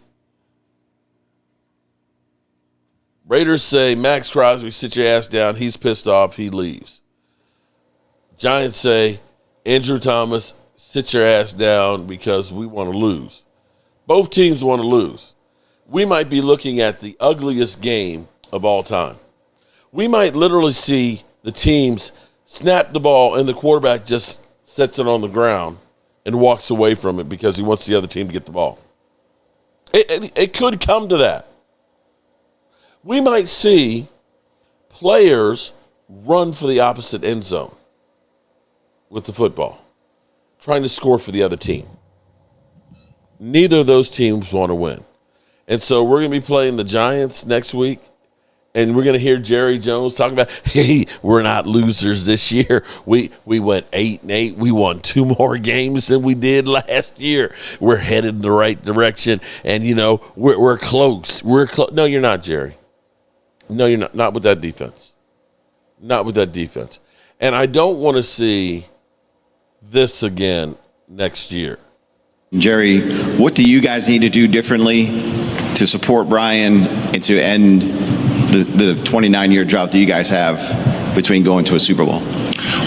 Raiders say, Max Crosby, sit your ass down. He's pissed off. He leaves. Giants say, Andrew Thomas, sit your ass down because we want to lose. Both teams want to lose. We might be looking at the ugliest game of all time. We might literally see the teams snap the ball and the quarterback just sets it on the ground and walks away from it because he wants the other team to get the ball. It could come to that. We might see players run for the opposite end zone with the football, trying to score for the other team. Neither of those teams want to win. And so we're going to be playing the Giants next week, and we're going to hear Jerry Jones talking about, hey, we're not losers this year. We went 8-8. We won 2 more games than we did last year. We're headed in the right direction, and, we're close. No, you're not, Jerry. No, you're not. Not with that defense. Not with that defense. And I don't want to see this again next year. Jerry, what do you guys need to do differently to support Brian and to end the 29-year drought that you guys have between going to a Super Bowl?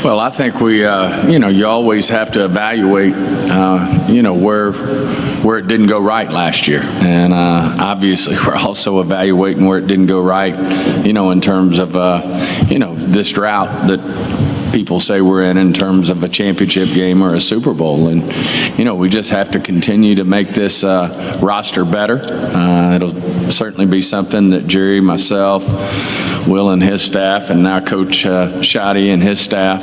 Well, I think we, you always have to evaluate, where it didn't go right last year. And obviously we're also evaluating where it didn't go right, in terms of, this drought that people say we're in terms of a championship game or a Super Bowl. And, we just have to continue to make this roster better. It'll certainly be something that Jerry, myself, Will and his staff, and now Coach Shoddy and his staff,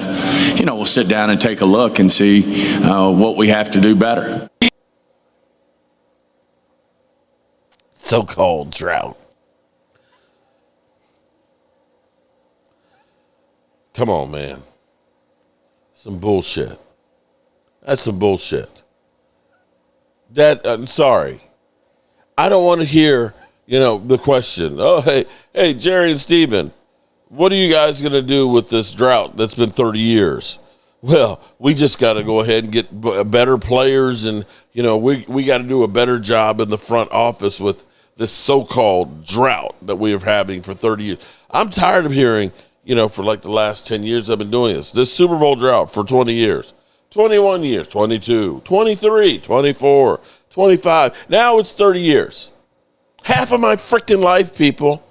we'll sit down and take a look and see what we have to do better. So-called drought. Come on, man. Some bullshit. That's some bullshit. I'm sorry. I don't want to hear, the question. Oh, hey, Jerry and Steven, what are you guys going to do with this drought that's been 30 years? Well, we just got to go ahead and get better players, and, we got to do a better job in the front office with this so-called drought that we are having for 30 years. I'm tired of hearing, for like the last 10 years I've been doing this Super Bowl drought for 20 years, 21 years, 22, 23, 24, 25. Now it's 30 years. Half of my freaking life, people,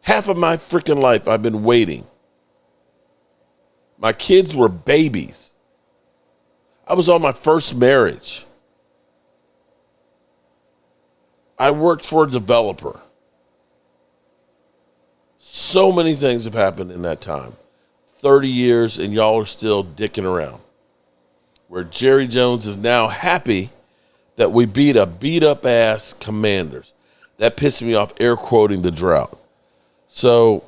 half of my freaking life I've been waiting. My kids were babies. I was on my first marriage. I worked for a developer. So many things have happened in that time. 30 years, and y'all are still dicking around. Where Jerry Jones is now happy that we beat a beat-up-ass Commanders. That pissed me off, air quoting the drought. So,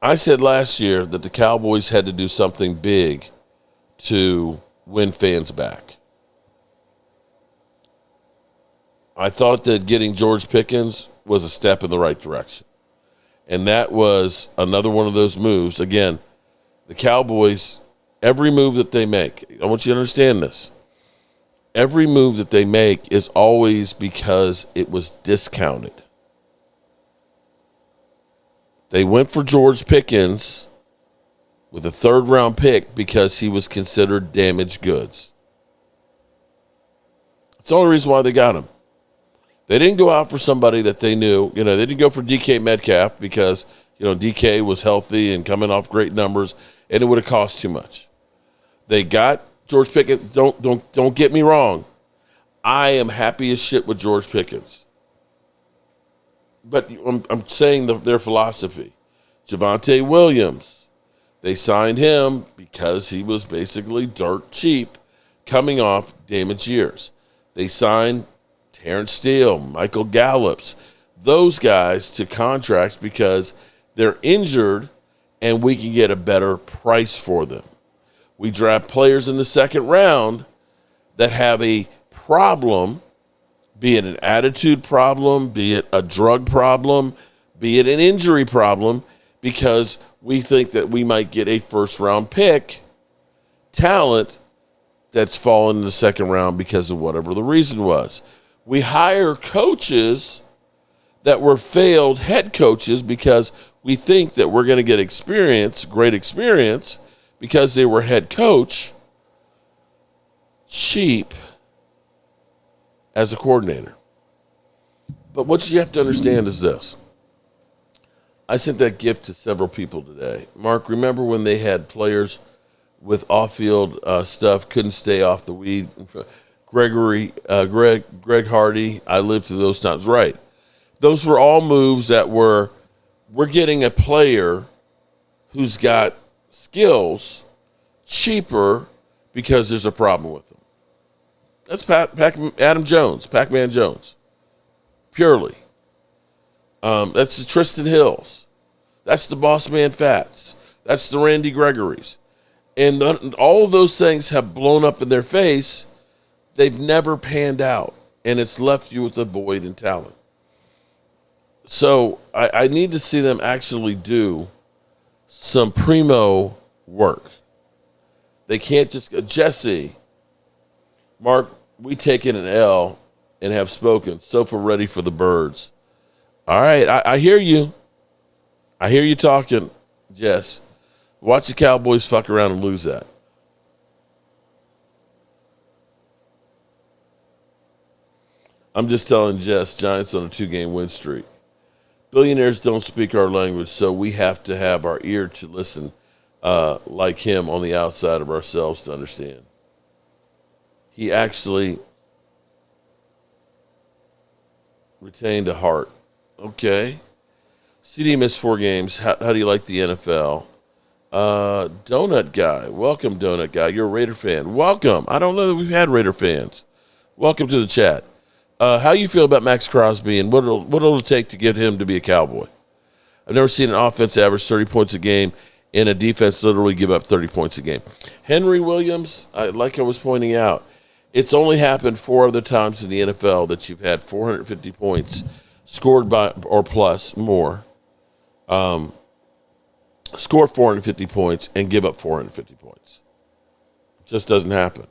I said last year that the Cowboys had to do something big to win fans back. I thought that getting George Pickens was a step in the right direction. And that was another one of those moves. Again, the Cowboys, every move that they make, I want you to understand this. Every move that they make is always because it was discounted. They went for George Pickens with a third-round pick because he was considered damaged goods. That's the only reason why they got him. They didn't go out for somebody that they knew. They didn't go for DK Metcalf because, DK was healthy and coming off great numbers, and it would have cost too much. They got George Pickens. Don't get me wrong. I am happy as shit with George Pickens. But I'm saying their philosophy. Javonte Williams, they signed him because he was basically dirt cheap coming off damaged years. They signed Terrence Steele, Michael Gallups, those guys to contracts because they're injured and we can get a better price for them. We draft players in the second round that have a problem, be it an attitude problem, be it a drug problem, be it an injury problem, because we think that we might get a first-round pick talent that's fallen in the second round because of whatever the reason was. We hire coaches that were failed head coaches because we think that we're going to get experience, great experience, because they were head coach cheap as a coordinator. But what you have to understand is this. I sent that gift to several people today. Mark, remember when they had players with off-field stuff, couldn't stay off the weed? Greg Hardy, I lived through those times. Right. Those were all moves that we're getting a player who's got skills cheaper because there's a problem with them. That's Pac-Man Jones, purely. That's the Tristan Hills. That's the Boss Man Fats. That's the Randy Gregorys. And all of those things have blown up in their face. They've never panned out, and it's left you with a void in talent. So I need to see them actually do some primo work. They can't just go, Jesse, Mark, we taken an L and have spoken. Sofa ready for the birds. All right, I hear you. I hear you talking, Jess. Watch the Cowboys fuck around and lose that. I'm just telling Jess, Giants on a 2-game win streak. Billionaires don't speak our language, so we have to have our ear to listen like him on the outside of ourselves to understand. He actually retained a heart. Okay. CD missed 4 games. How do you like the NFL? Donut Guy. Welcome, Donut Guy. You're a Raider fan. Welcome. I don't know that we've had Raider fans. Welcome to the chat. How you feel about Max Crosby and what it'll take to get him to be a Cowboy? I've never seen an offense average 30 points a game and a defense literally give up 30 points a game. Henry Williams, like I was pointing out, it's only happened 4 other times in the NFL that you've had 450 points scored by or plus more, score 450 points and give up 450 points. Just doesn't happen.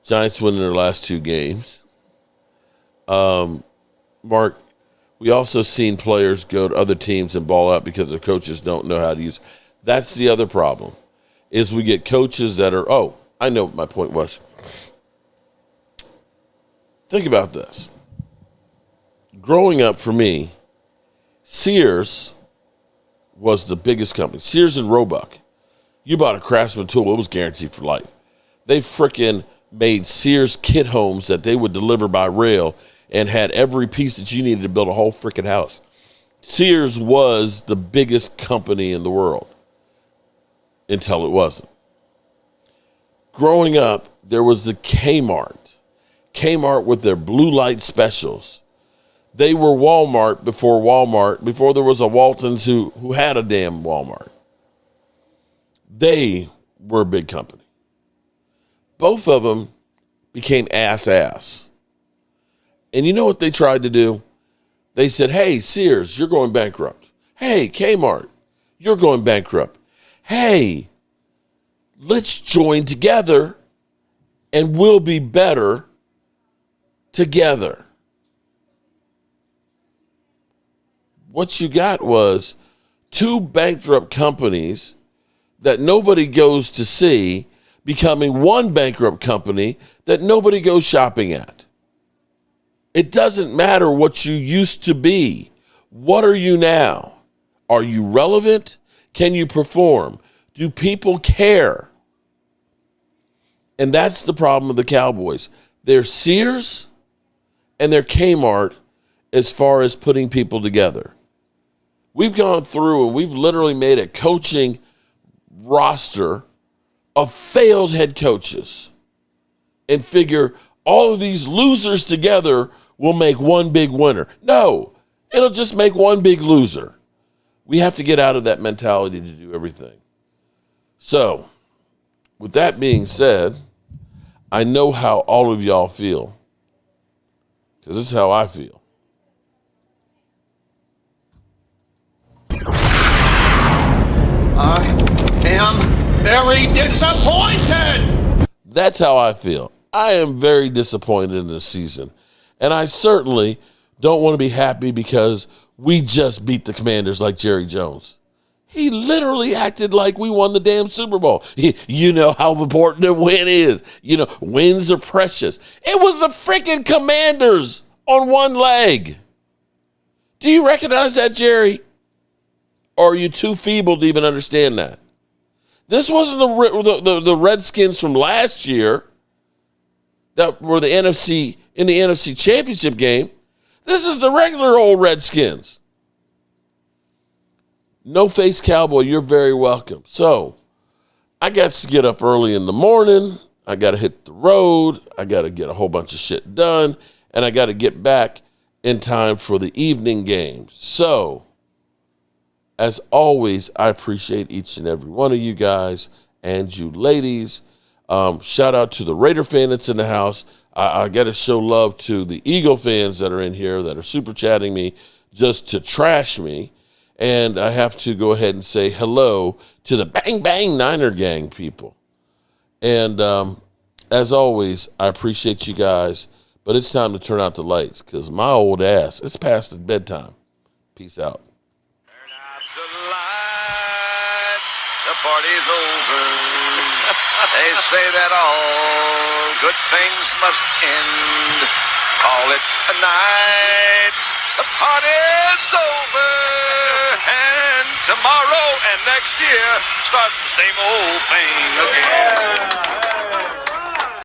Giants win in their last 2 games. Mark, we also seen players go to other teams and ball out because the coaches don't know how to use. That's the other problem, is we get coaches that are, I know what my point was. Think about this. Growing up for me, Sears was the biggest company. Sears and Roebuck. You bought a Craftsman tool, it was guaranteed for life. They frickin' made Sears kit homes that they would deliver by rail and had every piece that you needed to build a whole frickin' house. Sears was the biggest company in the world until it wasn't. Growing up, there was the Kmart. Kmart with their blue light specials. They were Walmart, before there was a Waltons who had a damn Walmart. They were a big company. Both of them became ass. And you know what they tried to do? They said, hey, Sears, you're going bankrupt. Hey, Kmart, you're going bankrupt. Hey, let's join together and we'll be better together. What you got was 2 bankrupt companies that nobody goes to see becoming 1 bankrupt company that nobody goes shopping at. It doesn't matter what you used to be. What are you now? Are you relevant? Can you perform? Do people care? And that's the problem with the Cowboys. They're Sears and they're Kmart as far as putting people together. We've gone through and we've literally made a coaching roster of failed head coaches and figure all of these losers together will make one big winner. No, it'll just make one big loser. We have to get out of that mentality to do everything. So, with that being said, I know how all of y'all feel, because this is how I feel. I am very disappointed. That's how I feel. I am very disappointed in this season. And I certainly don't want to be happy because we just beat the Commanders like Jerry Jones. He literally acted like we won the damn Super Bowl. You know how important a win is. You know, wins are precious. It was the freaking Commanders on one leg. Do you recognize that, Jerry? Or are you too feeble to even understand that? This wasn't the Redskins from last year that were in the NFC Championship game. This is the regular old Redskins. No-face Cowboy, you're very welcome. So, I got to get up early in the morning. I got to hit the road. I got to get a whole bunch of shit done. And I got to get back in time for the evening game. So, as always, I appreciate each and every one of you guys and you ladies. Shout out to the Raider fan that's in the house. I got to show love to the Eagle fans that are in here that are super chatting me just to trash me. And I have to go ahead and say hello to the Bang Bang Niner Gang people. And as always, I appreciate you guys. But it's time to turn out the lights because my old ass, it's past the bedtime. Peace out. Turn out the lights. The party's over. They say that all good things must end. Call it a night. The party's over. And tomorrow and next year starts the same old thing again.